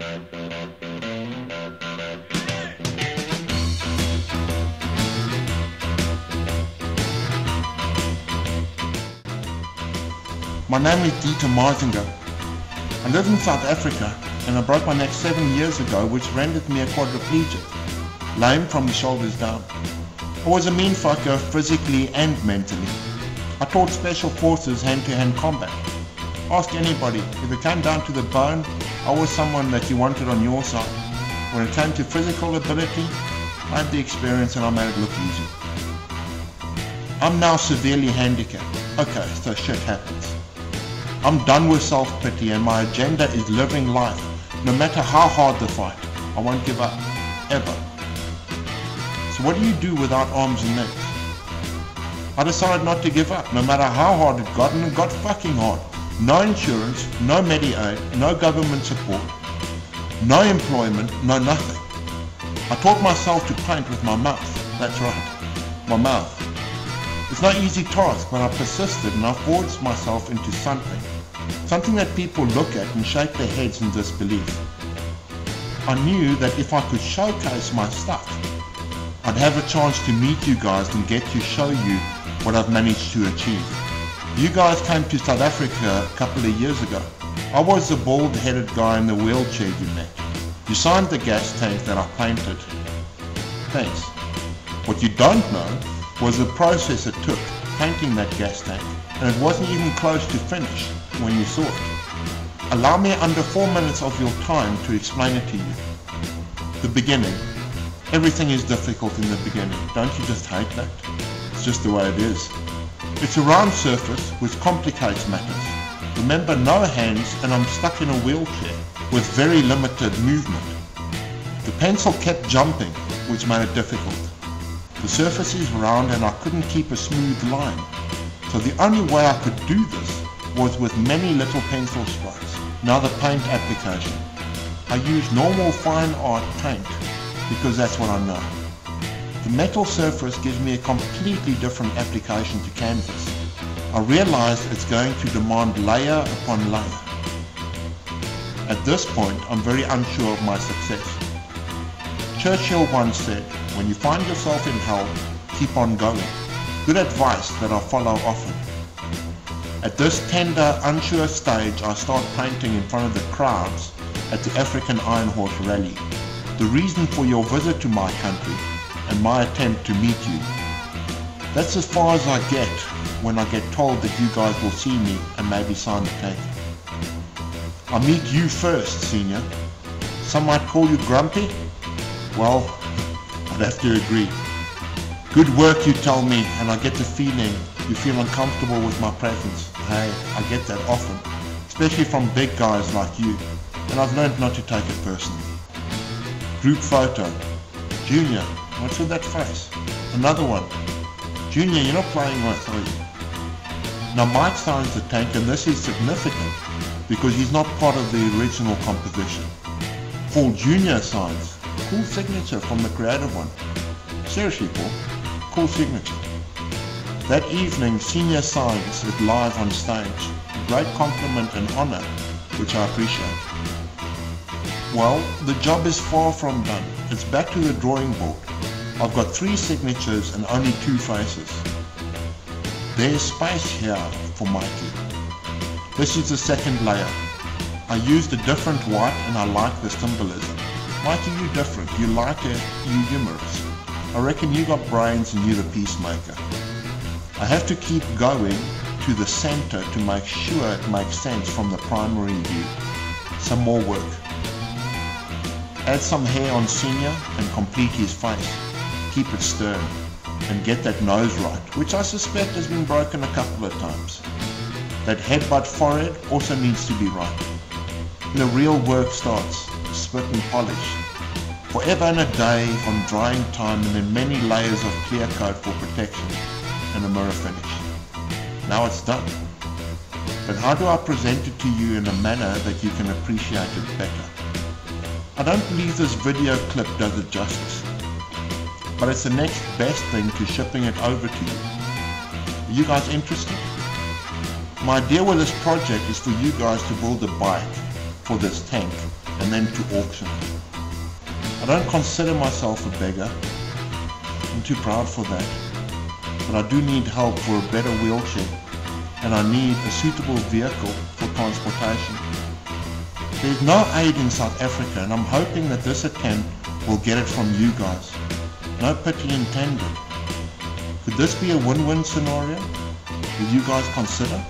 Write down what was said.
My name is Jnr Marzinger. I live in South Africa and I broke my neck 7 years ago, which rendered me a quadriplegic, lame from the shoulders down. I was a mean fucker physically and mentally. I taught special forces hand-to-hand combat. Ask anybody, if it came down to the bone, I was someone that you wanted on your side. When it came to physical ability, I had the experience and I made it look easy. I'm now severely handicapped. Okay, so shit happens. I'm done with self-pity and my agenda is living life. No matter how hard the fight, I won't give up, ever. So what do you do without arms and legs? I decided not to give up, no matter how hard it got, and it got fucking hard. No insurance, no Medi-Aid, no government support, no employment, no nothing. I taught myself to paint with my mouth. That's right, my mouth. It's no easy task, but I persisted and I forged myself into something that people look at and shake their heads in disbelief. I knew that if I could showcase my stuff, I'd have a chance to meet you guys and get to show you what I've managed to achieve. You guys came to South Africa a couple of years ago. I was the bald-headed guy in the wheelchair you met. You signed the gas tank that I painted. Thanks. What you don't know was the process it took painting that gas tank, and it wasn't even close to finish when you saw it. Allow me under 4 minutes of your time to explain it to you. The beginning. Everything is difficult in the beginning. Don't you just hate that? It's just the way it is. It's a round surface which complicates matters. Remember, no hands, and I'm stuck in a wheelchair with very limited movement. The pencil kept jumping, which made it difficult. The surface is round and I couldn't keep a smooth line. So the only way I could do this was with many little pencil strokes. Now the paint application. I use normal fine art paint because that's what I know. The metal surface gives me a completely different application to canvas. I realized it's going to demand layer upon layer. At this point, I'm very unsure of my success. Churchill once said, when you find yourself in hell, keep on going. Good advice that I follow often. At this tender, unsure stage, I start painting in front of the crowds at the African Iron Horse Rally. The reason for your visit to my country and my attempt to meet you. That's as far as I get when I get told that you guys will see me and maybe sign the tank. I meet you first, Senior. Some might call you grumpy? Well, I'd have to agree. Good work, you tell me, and I get the feeling you feel uncomfortable with my presence. Hey, I get that often, especially from big guys like you, and I've learned not to take it personally. Group photo. Junior, what's with that face? Another one. Junior, you're not playing with, are you? Now Mike signs the tank, and this is significant because he's not part of the original composition. Paul Junior signs. Cool signature from the creative one. Seriously, Paul, cool signature. That evening, Senior signs it live on stage. A great compliment and honor, which I appreciate. Well, the job is far from done. It's back to the drawing board. I've got 3 signatures and only 2 faces. There's space here for Mikey. This is the second layer. I used a different white and I like the symbolism. Mikey, you different. You like it, you humorous. I reckon you got brains and you the peacemaker. I have to keep going to the center to make sure it makes sense from the primary view. Some more work. Add some hair on Senior and complete his face. Keep it stern and get that nose right, which I suspect has been broken a couple of times. That headbutt forehead also needs to be right. The real work starts. Spit and polish. Forever and a day on drying time and then many layers of clear coat for protection and a mirror finish. Now it's done. But how do I present it to you in a manner that you can appreciate it better? I don't believe this video clip does it justice, but it's the next best thing to shipping it over to you. Are you guys interested? My idea with this project is for you guys to build a bike for this tank and then to auction. I don't consider myself a beggar. I'm too proud for that. But I do need help for a better wheelchair, and I need a suitable vehicle for transportation. There's no aid in South Africa, and I'm hoping that this attempt will get it from you guys. No pity intended. Could this be a win-win scenario? Will you guys consider?